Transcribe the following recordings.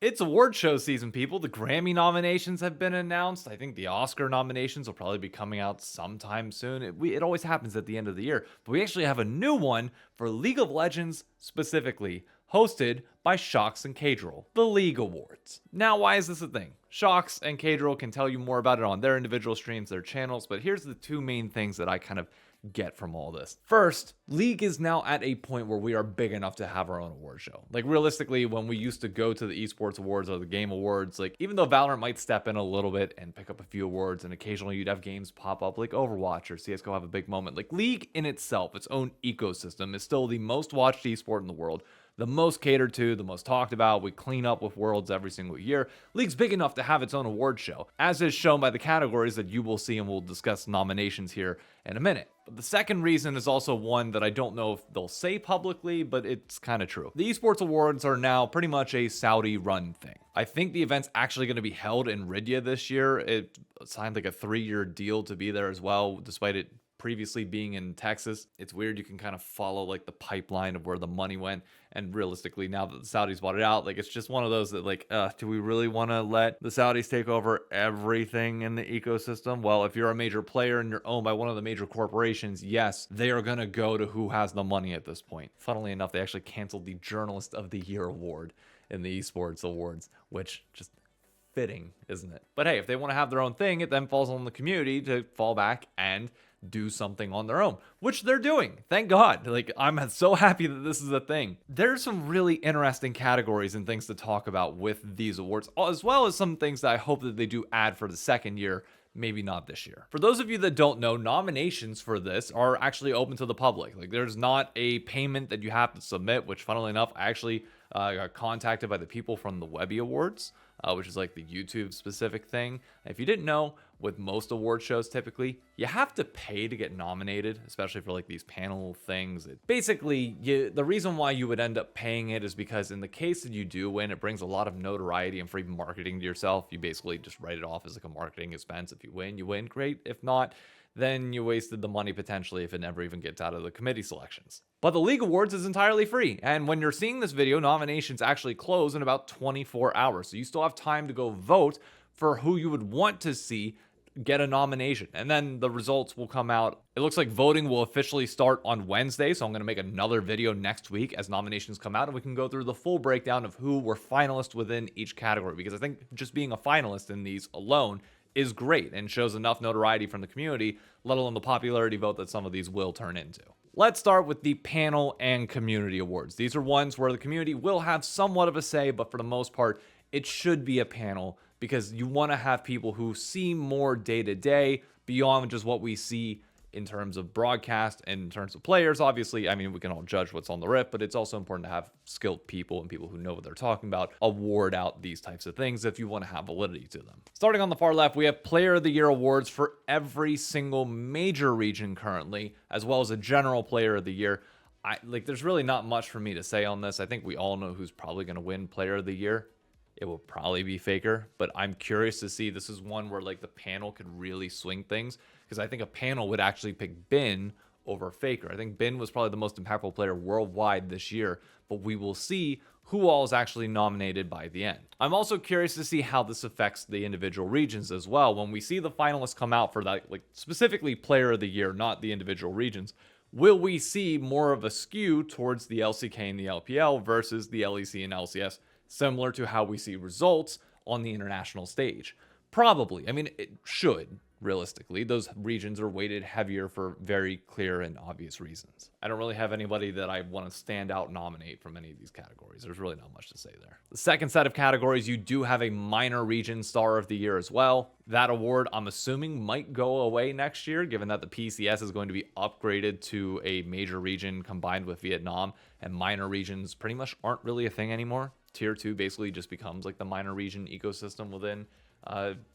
It's award show season, people. The Grammy nominations have been announced. I think the Oscar nominations will probably be coming out sometime soon. It always happens at the end of the year. But we actually have a new one for League of Legends specifically, hosted by Shox and Kadrill, the League Awards. Now, why is this a thing? Shox and Kadrill can tell you more about it on their individual streams, their channels, but here's the two main things that I kind of get from all this. First, League is now at a point where we are big enough to have our own award show. Like realistically, when we used to go to the esports awards or the game awards, like even though Valorant might step in a little bit and pick up a few awards, and occasionally you'd have games pop up like Overwatch or CSGO have a big moment, like League in itself, its own ecosystem, is still the most watched esport in the world, the most catered to, the most talked about. We clean up with worlds every single year. League's big enough to have its own award show, as is shown by the categories that you will see, and we'll discuss nominations here in a minute. But the second reason is also one that I don't know if they'll say publicly, but it's kind of true. The esports awards are now pretty much a Saudi-run thing. I think the event's actually going to be held in Riyadh this year. It signed like a 3-year deal to be there as well, despite it previously being in Texas. It's weird. You can kind of follow like the pipeline of where the money went. And realistically, now that the Saudis bought it out, like it's just one of those that like, do we really want to let the Saudis take over everything in the ecosystem? Well, if you're a major player and you're owned by one of the major corporations, yes, they are going to go to who has the money at this point. Funnily enough, they actually canceled the Journalist of the Year award in the esports awards, which just fitting, isn't it? But hey, if they want to have their own thing, it then falls on the community to fall back and do something on their own, which they're doing. Thank God. Like, I'm so happy that this is a thing. There's some really interesting categories and things to talk about with these awards, as well as some things that I hope that they do add for the second year. Maybe not this year. For those of you that don't know, nominations for this are actually open to the public. Like, there's not a payment that you have to submit, which funnily enough, I actually got contacted by the people from the Webby Awards, which is like the YouTube specific thing. If you didn't know, with most award shows, typically, you have to pay to get nominated, especially for like these panel things. Basically, the reason why you would end up paying it is because in the case that you do win, it brings a lot of notoriety and free marketing to yourself. You basically just write it off as like a marketing expense. If you win, great. If not, then you wasted the money potentially if it never even gets out of the committee selections. But the League Awards is entirely free. And when you're seeing this video, nominations actually close in about 24 hours. So you still have time to go vote for who you would want to see get a nomination. And then the results will come out. It looks like voting will officially start on Wednesday. So I'm going to make another video next week as nominations come out, and we can go through the full breakdown of who were finalists within each category. Because I think just being a finalist in these alone is great and shows enough notoriety from the community, let alone the popularity vote that some of these will turn into. Let's start with the panel and community awards. These are ones where the community will have somewhat of a say, but for the most part, it should be a panel because you want to have people who see more day to day beyond just what we see in terms of broadcast and in terms of players. Obviously, I mean, we can all judge what's on the rip, but it's also important to have skilled people and people who know what they're talking about award out these types of things if you want to have validity to them. Starting on the far left, we have Player of the Year awards for every single major region currently, as well as a general Player of the Year. There's really not much for me to say on this. I think we all know who's probably going to win Player of the Year. It will probably be Faker, but I'm curious to see. This is one where like the panel could really swing things, because I think a panel would actually pick Bin over Faker. I think Bin was probably the most impactful player worldwide this year, but we will see who all is actually nominated by the end. I'm also curious to see how this affects the individual regions as well. When we see the finalists come out for that, like specifically Player of the Year, not the individual regions, will we see more of a skew towards the LCK and the LPL versus the LEC and LCS, similar to how we see results on the international stage? Probably. I mean, it should, realistically. Those regions are weighted heavier for very clear and obvious reasons. I don't really have anybody that I want to stand out nominate from any of these categories. There's really not much to say there. The second set of categories, you do have a minor region Star of the Year as well. That award, I'm assuming, might go away next year, given that the PCS is going to be upgraded to a major region combined with Vietnam, and minor regions pretty much aren't really a thing anymore. Tier 2 basically just becomes like the minor region ecosystem within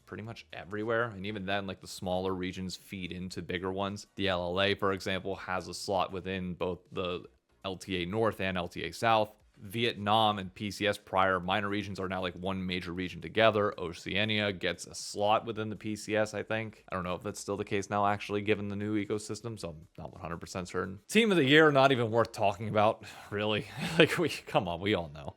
pretty much everywhere. And even then, like the smaller regions feed into bigger ones. The LLA, for example, has a slot within both the LTA North and LTA South. Vietnam and PCS prior minor regions are now like one major region together. Oceania gets a slot within the PCS, I think. I don't know if that's still the case now, actually, given the new ecosystem, so I'm not 100% certain. Team of the Year, not even worth talking about, really. Come on, we all know.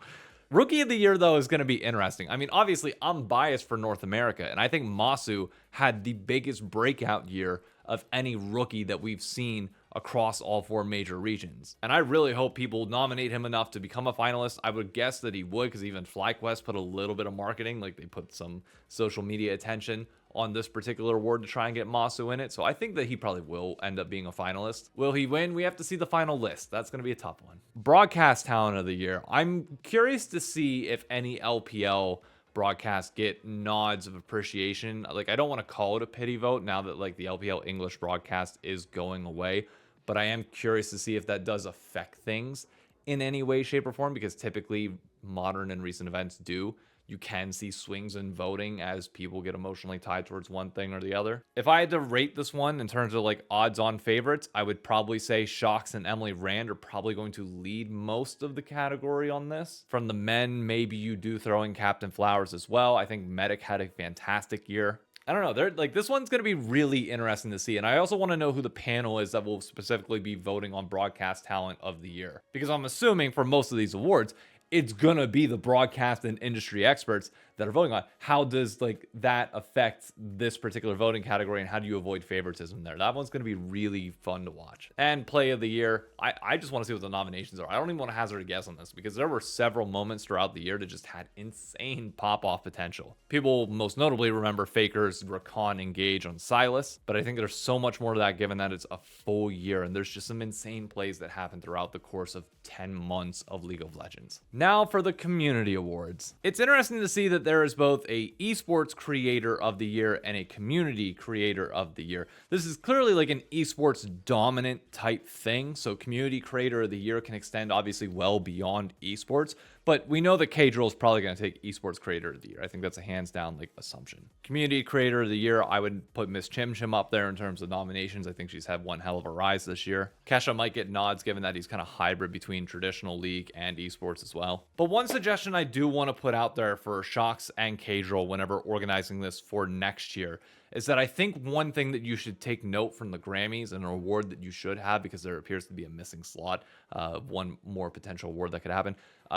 Rookie of the year, though, is going to be interesting. I mean, obviously, I'm biased for North America, and I think Masu had the biggest breakout year of any rookie that we've seen across all 4 major regions. And I really hope people nominate him enough to become a finalist. I would guess that he would, because even FlyQuest put a little bit of marketing, like they put some social media attention on this particular award to try and get Masu in it. So I think that he probably will end up being a finalist. Will he win? We have to see the final list. That's going to be a tough one. Broadcast Talent of the Year. I'm curious to see if any LPL broadcasts get nods of appreciation. Like, I don't want to call it a pity vote now that like the LPL English broadcast is going away, but I am curious to see if that does affect things in any way, shape, or form, because typically modern and recent events do. You can see swings in voting as people get emotionally tied towards one thing or the other. If I had to rate this one in terms of like odds on favorites, I would probably say Shox and Emily Rand are probably going to lead most of the category on this. From the men, maybe you do throw in Captain Flowers as well. I think Medic had a fantastic year. I don't know. They're like, this one's going to be really interesting to see. And I also want to know who the panel is that will specifically be voting on Broadcast Talent of the Year. Because I'm assuming for most of these awards, it's gonna be the broadcast and industry experts that are voting on. How does like that affect this particular voting category, and how do you avoid favoritism there? That one's gonna be really fun to watch. And play of the year, I just want to see what the nominations are. I don't even want to hazard a guess on this, because there were several moments throughout the year that just had insane pop-off potential. People most notably remember Faker's Rakan engage on Silas, but I think there's so much more to that given that it's a full year, and there's just some insane plays that happen throughout the course of 10 months of League of Legends. Now for the community awards. It's interesting to see that there is both a esports creator of the year and a community creator of the year. This is clearly like an esports dominant type thing. So community creator of the year can extend obviously well beyond esports, but we know that K-Drill is probably going to take esports creator of the year. I think that's a hands down like assumption. Community creator of the year, I would put Miss Chim Chim up there in terms of nominations. I think she's had one hell of a rise this year. Kesha might get nods given that he's kind of hybrid between traditional league and esports as well. But one suggestion I do want to put out there for Shox and K-Drill whenever organizing this for next year is that I think one thing that you should take note from the Grammys, and an award that you should have because there appears to be a missing slot, one more potential award that could happen.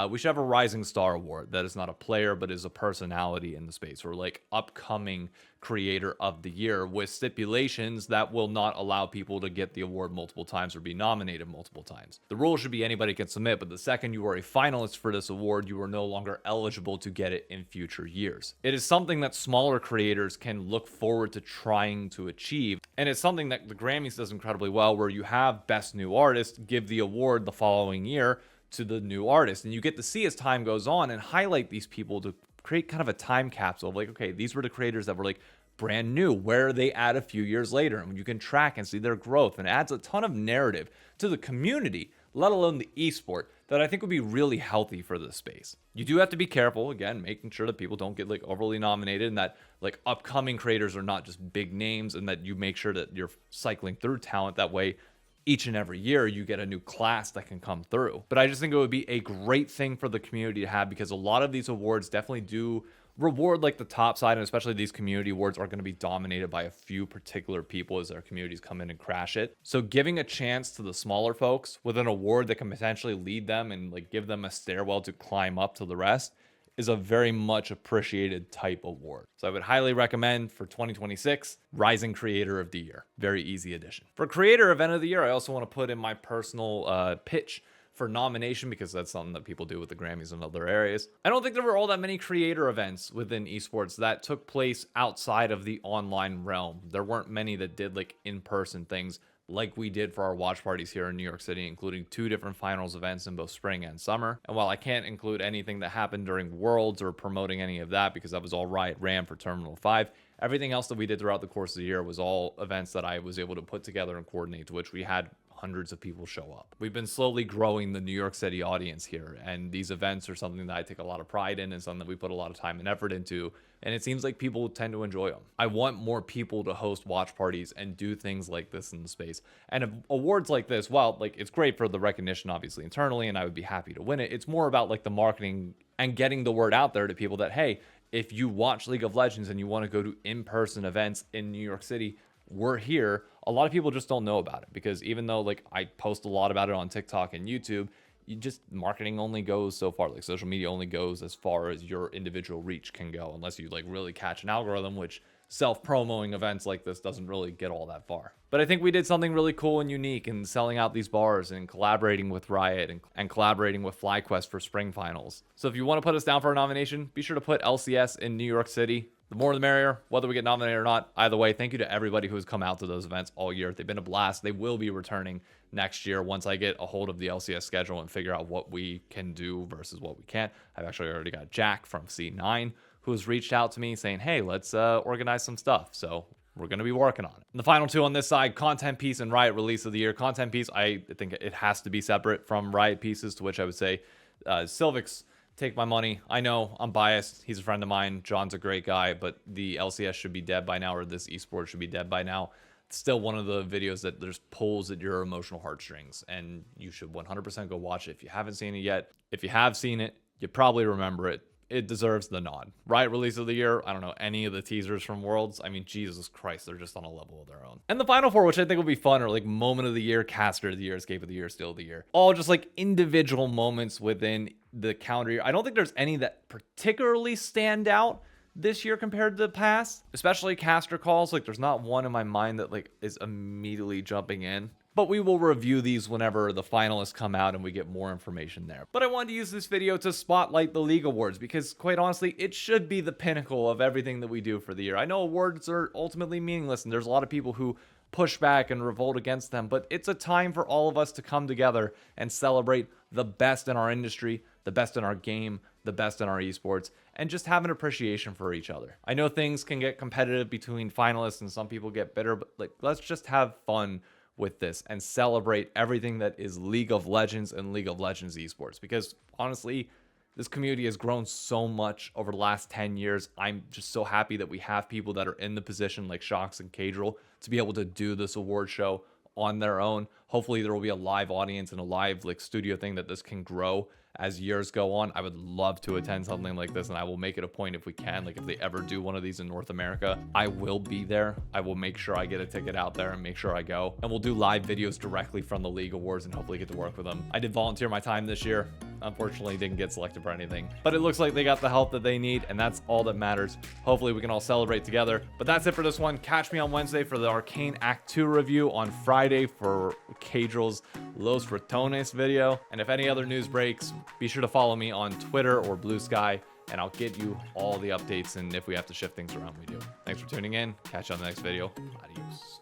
We should have a Rising Star Award that is not a player but is a personality in the space, or like upcoming creator of the year, with stipulations that will not allow people to get the award multiple times or be nominated multiple times. The rule should be anybody can submit, but the second you are a finalist for this award, you are no longer eligible to get it in future years. It is something that smaller creators can look forward to trying to achieve, and it's something that the Grammys does incredibly well, where you have Best New Artist give the award the following year to the new artist, and you get to see as time goes on and highlight these people to create kind of a time capsule of like, okay, these were the creators that were like brand new, where are they at a few years later, and you can track and see their growth, and it adds a ton of narrative to the community, let alone the esport, that I think would be really healthy for this space. You do have to be careful, again, making sure that people don't get like overly nominated, and that like upcoming creators are not just big names, and that you make sure that you're cycling through talent that way. Each and every year you get a new class that can come through. But I just think it would be a great thing for the community to have, because a lot of these awards definitely do reward like the top side, and especially these community awards are going to be dominated by a few particular people as their communities come in and crash it. So giving a chance to the smaller folks with an award that can potentially lead them and like give them a stairwell to climb up to the rest is a very much appreciated type award. So I would highly recommend for 2026, Rising Creator of the Year. Very easy addition. For Creator Event of the Year, I also want to put in my personal pitch for nomination, because that's something that people do with the Grammys and other areas. I don't think there were all that many creator events within esports that took place outside of the online realm. There weren't many that did like in-person things like we did for our watch parties here in New York City, including 2 different finals events in both spring and summer. And while I can't include anything that happened during Worlds or promoting any of that, because that was all Riot Ram for Terminal 5, everything else that we did throughout the course of the year was all events that I was able to put together and coordinate, to which we had hundreds of people show up. We've been slowly growing the New York City audience here, and these events are something that I take a lot of pride in and something that we put a lot of time and effort into, and it seems like people tend to enjoy them. I want more people to host watch parties and do things like this in the space. And awards like this, while like it's great for the recognition obviously internally, and I would be happy to win it, it's more about like the marketing and getting the word out there to people that, hey, if you watch League of Legends and you want to go to in-person events in New York City, we're here. A lot of people just don't know about it, because even though like I post a lot about it on TikTok and YouTube, you just marketing only goes so far. Like social media only goes as far as your individual reach can go, unless you like really catch an algorithm, which self-promoting events like this doesn't really get all that far. But I think we did something really cool and unique in selling out these bars and collaborating with Riot and collaborating with FlyQuest for spring finals. So if you want to put us down for a nomination, be sure to put LCS in New York City. The more the merrier, whether we get nominated or not. Either way, thank you to everybody who has come out to those events all year. They've been a blast. They will be returning next year once I get a hold of the LCS schedule and figure out what we can do versus what we can't. I've actually already got Jack from C9 who has reached out to me saying, hey, let's organize some stuff. So we're going to be working on it. And the final two on this side, content piece and Riot release of the year. Content piece, I think it has to be separate from Riot pieces, to which I would say Sylvix, take my money. I know I'm biased. He's a friend of mine. John's a great guy, but the LCS should be dead by now, or this esports should be dead by now. It's still one of the videos that there's pulls at your emotional heartstrings, and you should 100% go watch it if you haven't seen it yet. If you have seen it, you probably remember it. It deserves the nod. Riot release of the year, I don't know any of the teasers from Worlds. I mean, Jesus Christ, they're just on a level of their own. And the final four, which I think will be fun, are like moment of the year, caster of the year, escape of the year, steal of the year. All just like individual moments within the calendar year. I don't think there's any that particularly stand out this year compared to the past, especially caster calls. Like there's not one in my mind that like is immediately jumping in. But we will review these whenever the finalists come out and we get more information there. But I wanted to use this video to spotlight the League Awards because, quite honestly, it should be the pinnacle of everything that we do for the year. I know awards are ultimately meaningless and there's a lot of people who push back and revolt against them, but it's a time for all of us to come together and celebrate the best in our industry, the best in our game, the best in our esports, and just have an appreciation for each other. I know things can get competitive between finalists and some people get bitter, but like let's just have fun with this and celebrate everything that is League of Legends and League of Legends esports, because honestly, this community has grown so much over the last 10 years. I'm just so happy that we have people that are in the position like Shox and Cadril to be able to do this award show on their own. Hopefully there will be a live audience and a live like studio thing that this can grow as years go on. I would love to attend something like this, and I will make it a point if we can, like if they ever do one of these in North America, I will be there. I will make sure I get a ticket out there and make sure I go, and we'll do live videos directly from the League Awards and hopefully get to work with them. I did volunteer my time this year. Unfortunately, didn't get selected for anything, but it looks like they got the help that they need, and that's all that matters. Hopefully we can all celebrate together. But that's it for this one. Catch me on Wednesday for the Arcane Act 2 review, on Friday for Cadril's Los Ratones video, and if any other news breaks, be sure to follow me on Twitter or Blue Sky, and I'll get you all the updates, and if we have to shift things around, we do. Thanks for tuning in. Catch you on the next video.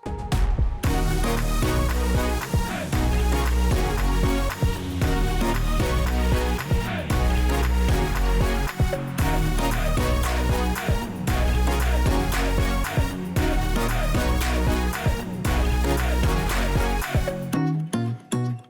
Adios.